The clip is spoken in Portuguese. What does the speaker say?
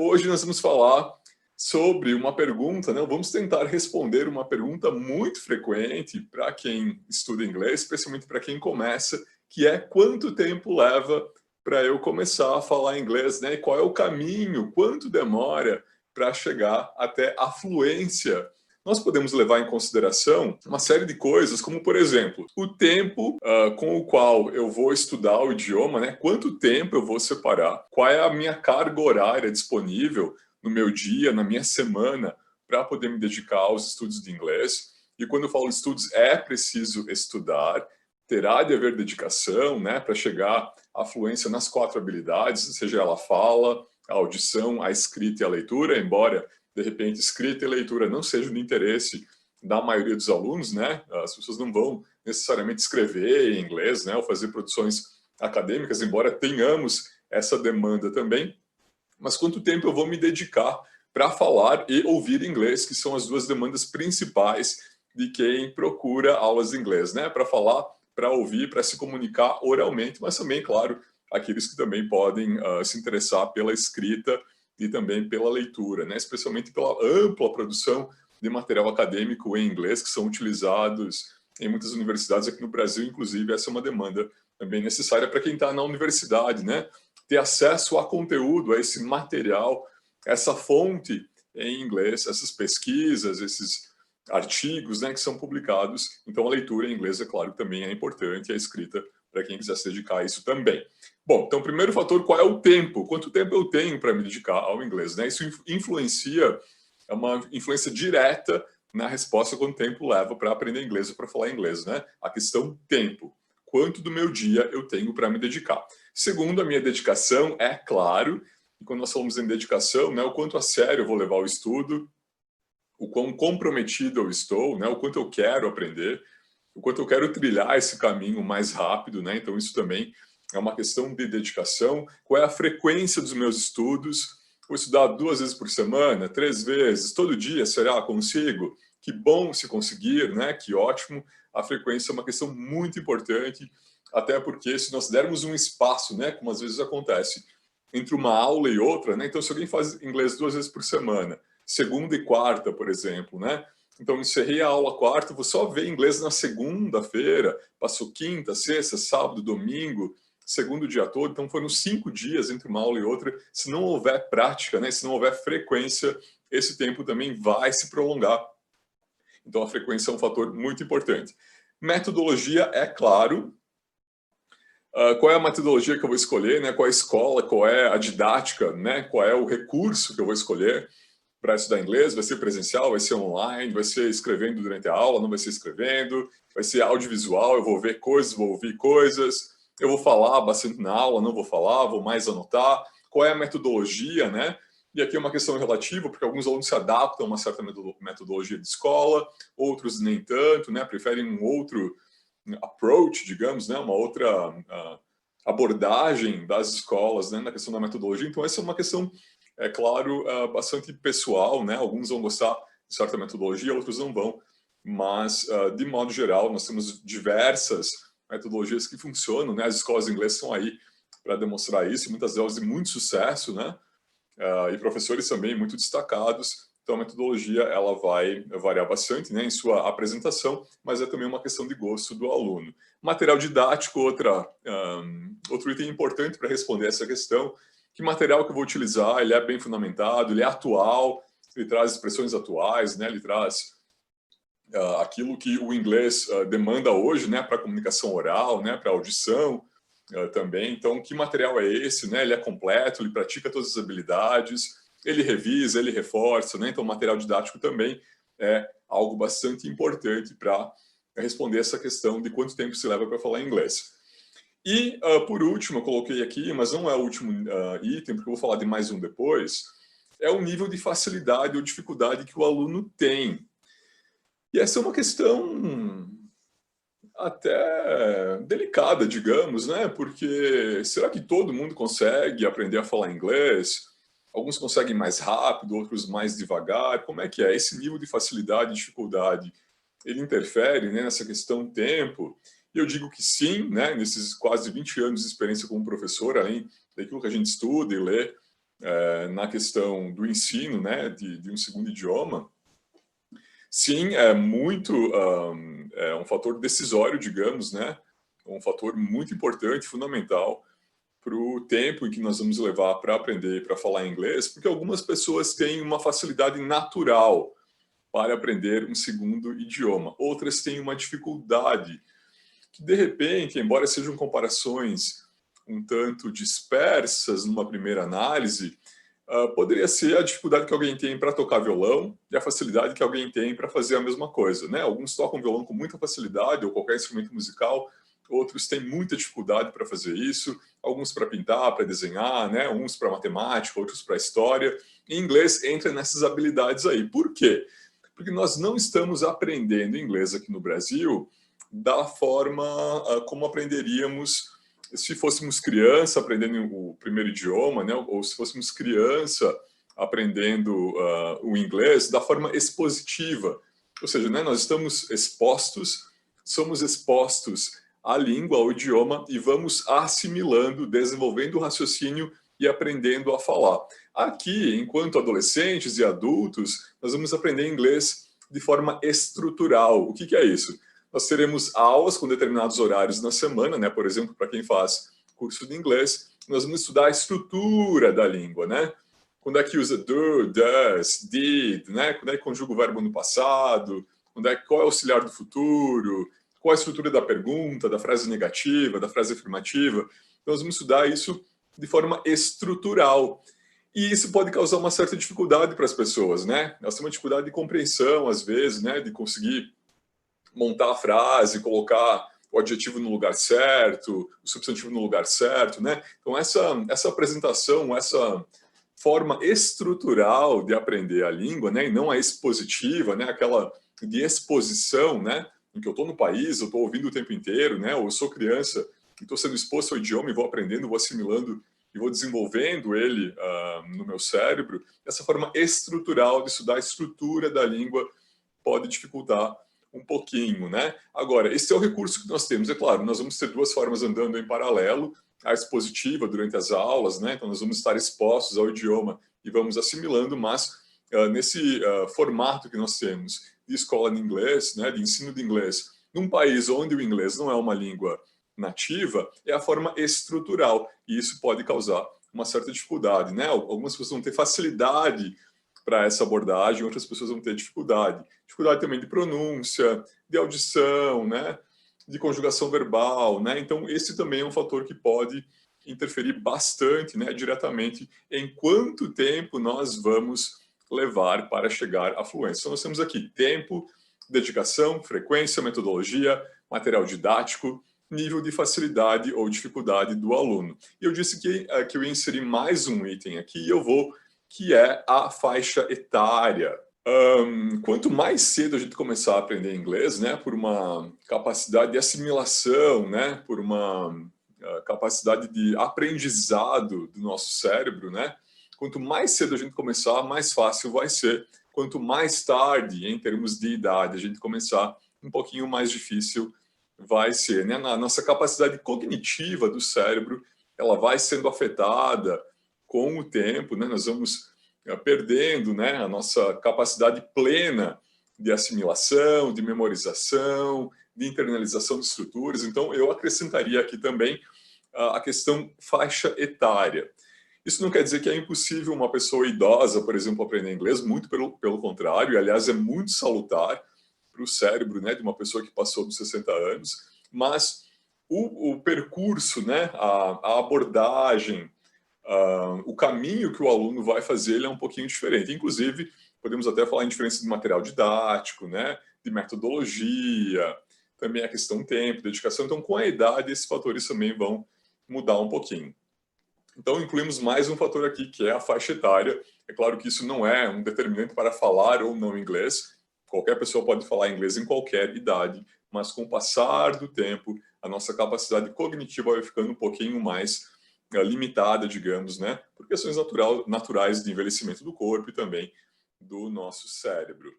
hoje nós vamos falar sobre uma pergunta, né? Vamos tentar responder uma pergunta muito frequente para quem estuda inglês, especialmente para quem começa, que é quanto tempo leva para eu começar a falar inglês, né? E qual é o caminho, quanto demora para chegar até a fluência. Nós podemos levar em consideração uma série de coisas, como, por exemplo, o tempo com o qual eu vou estudar o idioma, né? Quanto tempo eu vou separar, qual é a minha carga horária disponível no meu dia, na minha semana, para poder me dedicar aos estudos de inglês. E quando eu falo estudos, é preciso estudar, terá de haver dedicação, né? Para chegar à fluência nas 4 habilidades, seja ela a fala, a audição, a escrita e a leitura, embora de repente, escrita e leitura não sejam de interesse da maioria dos alunos, né? As pessoas não vão necessariamente escrever em inglês, né? Ou fazer produções acadêmicas, embora tenhamos essa demanda também. Mas quanto tempo eu vou me dedicar para falar e ouvir inglês, que são as 2 demandas principais de quem procura aulas de inglês, né? Para falar, para ouvir, para se comunicar oralmente, mas também, claro, aqueles que também podem se interessar pela escrita e também pela leitura, né? Especialmente pela ampla produção de material acadêmico em inglês que são utilizados em muitas universidades aqui no Brasil, inclusive essa é uma demanda também necessária para quem está na universidade, né? Ter acesso a conteúdo, a esse material, essa fonte em inglês, essas pesquisas, esses artigos, né, que são publicados. Então a leitura em inglês, é claro, também é importante, a escrita para quem quiser se dedicar a isso também. Bom, então, primeiro fator, qual é o tempo? Quanto tempo eu tenho para me dedicar ao inglês? Né? Isso influencia, é uma influência direta na resposta quanto tempo leva para aprender inglês ou para falar inglês. Né? A questão tempo. Quanto do meu dia eu tenho para me dedicar? Segundo, a minha dedicação, é claro, e quando nós falamos em dedicação, né, o quanto a sério eu vou levar o estudo, o quão comprometido eu estou, né, o quanto eu quero aprender, o quanto eu quero trilhar esse caminho mais rápido, né? Então isso também é uma questão de dedicação. Qual é a frequência dos meus estudos? Vou estudar 2 vezes por semana, 3 vezes, todo dia, será? Consigo? Que bom se conseguir, né? Que ótimo. A frequência é uma questão muito importante, até porque se nós dermos um espaço, né? Como às vezes acontece, entre uma aula e outra, né? Então se alguém faz inglês 2 vezes por semana, segunda e quarta, por exemplo, né? Então, encerrei a aula quarta, vou só ver inglês na segunda-feira, passou quinta, sexta, sábado, domingo, segundo dia todo, então foram 5 dias entre uma aula e outra. Se não houver prática, né, se não houver frequência, esse tempo também vai se prolongar. Então, a frequência é um fator muito importante. Metodologia, é claro. Qual é a metodologia que eu vou escolher, né? Qual é a escola, qual é a didática, né? Qual é o recurso que eu vou escolher para estudar inglês? Vai ser presencial, vai ser online, vai ser escrevendo durante a aula, não vai ser escrevendo, vai ser audiovisual, eu vou ver coisas, vou ouvir coisas, eu vou falar bastante na aula, não vou falar, vou mais anotar. Qual é a metodologia, né? E aqui é uma questão relativa, porque alguns alunos se adaptam a uma certa metodologia de escola, outros nem tanto, né? Preferem um outro approach, digamos, né? Uma outra abordagem das escolas, né? Na questão da metodologia. Então, essa é uma questão, é claro, bastante pessoal, né? Alguns vão gostar de certa metodologia, outros não vão. Mas, de modo geral, nós temos diversas metodologias que funcionam, né? As escolas de inglês estão aí para demonstrar isso, muitas delas de muito sucesso, né? E professores também muito destacados. Então, a metodologia ela vai variar bastante, né, em sua apresentação, mas é também uma questão de gosto do aluno. Material didático, outro item importante para responder essa questão. Que material que eu vou utilizar? Ele é bem fundamentado, ele é atual, ele traz expressões atuais, né, ele traz aquilo que o inglês demanda hoje, né, para comunicação oral, né, para audição, também. Então, que material é esse? Né? Ele é completo, ele pratica todas as habilidades, ele revisa, ele reforça. Né? Então, o material didático também é algo bastante importante para responder essa questão de quanto tempo se leva para falar inglês. E, por último, eu coloquei aqui, mas não é o último item, porque eu vou falar de mais um depois, é o nível de facilidade ou dificuldade que o aluno tem. E essa é uma questão até delicada, digamos, né? Porque será que todo mundo consegue aprender a falar inglês? Alguns conseguem mais rápido, outros mais devagar. Como é que é? Esse nível de facilidade e dificuldade, ele interfere, né, nessa questão tempo? E eu digo que sim, né? Nesses quase 20 anos de experiência como professor, além daquilo que a gente estuda e lê na questão do ensino, né, de um segundo idioma, sim, é muito, é um fator decisório, digamos, né, um fator muito importante, fundamental, para o tempo em que nós vamos levar para aprender e para falar inglês, porque algumas pessoas têm uma facilidade natural para aprender um segundo idioma. Outras têm uma dificuldade, que de repente, embora sejam comparações um tanto dispersas numa primeira análise, poderia ser a dificuldade que alguém tem para tocar violão e a facilidade que alguém tem para fazer a mesma coisa, né? Alguns tocam violão com muita facilidade, ou qualquer instrumento musical, outros têm muita dificuldade para fazer isso, alguns para pintar, para desenhar, né? Uns para matemática, outros para história. Em inglês entra nessas habilidades aí. Por quê? Porque nós não estamos aprendendo inglês aqui no Brasil da forma como aprenderíamos se fôssemos criança aprendendo o primeiro idioma, né? Ou se fôssemos criança aprendendo o inglês da forma expositiva. Ou seja, né, nós estamos expostos, somos expostos à língua, ao idioma, e vamos assimilando, desenvolvendo o raciocínio e aprendendo a falar. Aqui, enquanto adolescentes e adultos, nós vamos aprender inglês de forma estrutural. O que é isso? Nós teremos aulas com determinados horários na semana, né? Por exemplo, para quem faz curso de inglês, nós vamos estudar a estrutura da língua, né? Quando é que usa do, does, did, né? Quando é que conjuga o verbo no passado, qual é o auxiliar do futuro, qual a estrutura da pergunta, da frase negativa, da frase afirmativa. Então, nós vamos estudar isso de forma estrutural. E isso pode causar uma certa dificuldade para as pessoas, né? Elas têm uma dificuldade de compreensão, às vezes, né? De conseguir montar a frase, colocar o adjetivo no lugar certo, o substantivo no lugar certo, né? Então, essa apresentação, essa forma estrutural de aprender a língua, né? E não a expositiva, né? Aquela de exposição, né? Em que eu estou no país, eu estou ouvindo o tempo inteiro, né? Ou eu sou criança e estou sendo exposto ao idioma e vou aprendendo, vou assimilando e vou desenvolvendo ele no meu cérebro. Essa forma estrutural de estudar a estrutura da língua pode dificultar um pouquinho, né? Agora, esse é o recurso que nós temos. É claro, nós vamos ter duas formas andando em paralelo, a expositiva durante as aulas, né? Então nós vamos estar expostos ao idioma e vamos assimilando, mas nesse formato que nós temos de escola de inglês, né? De ensino de inglês, num país onde o inglês não é uma língua nativa, é a forma estrutural, e isso pode causar uma certa dificuldade, né? Algumas pessoas vão ter facilidade para essa abordagem, outras pessoas vão ter dificuldade. Dificuldade também de pronúncia, de audição, né? De conjugação verbal, né? Então, esse também é um fator que pode interferir bastante, né, diretamente em quanto tempo nós vamos levar para chegar à fluência. Então, nós temos aqui tempo, dedicação, frequência, metodologia, material didático, nível de facilidade ou dificuldade do aluno. E eu disse que eu ia inserir mais um item aqui, e eu vou, que é a faixa etária. Quanto mais cedo a gente começar a aprender inglês, né, por uma capacidade de assimilação, né, por uma capacidade de aprendizado do nosso cérebro, né, quanto mais cedo a gente começar, mais fácil vai ser. Quanto mais tarde, em termos de idade, a gente começar, um pouquinho mais difícil vai ser, né? A nossa capacidade cognitiva do cérebro, ela vai sendo afetada com o tempo, né? Nós vamos perdendo, né, a nossa capacidade plena de assimilação, de memorização, de internalização de estruturas. Então, eu acrescentaria aqui também a questão faixa etária. Isso não quer dizer que é impossível uma pessoa idosa, por exemplo, aprender inglês, muito pelo contrário, e aliás é muito salutar para o cérebro, né, de uma pessoa que passou dos 60 anos, mas o percurso, né, a abordagem, o caminho que o aluno vai fazer, ele é um pouquinho diferente. Inclusive, podemos até falar em diferença de material didático, né, de metodologia, também a questão tempo, dedicação. Então, com a idade, esses fatores também vão mudar um pouquinho. Então, incluímos mais um fator aqui, que é a faixa etária. É claro que isso não é um determinante para falar ou não inglês. Qualquer pessoa pode falar inglês em qualquer idade, mas com o passar do tempo, a nossa capacidade cognitiva vai ficando um pouquinho mais limitada, digamos, né? Por questões naturais de envelhecimento do corpo e também do nosso cérebro.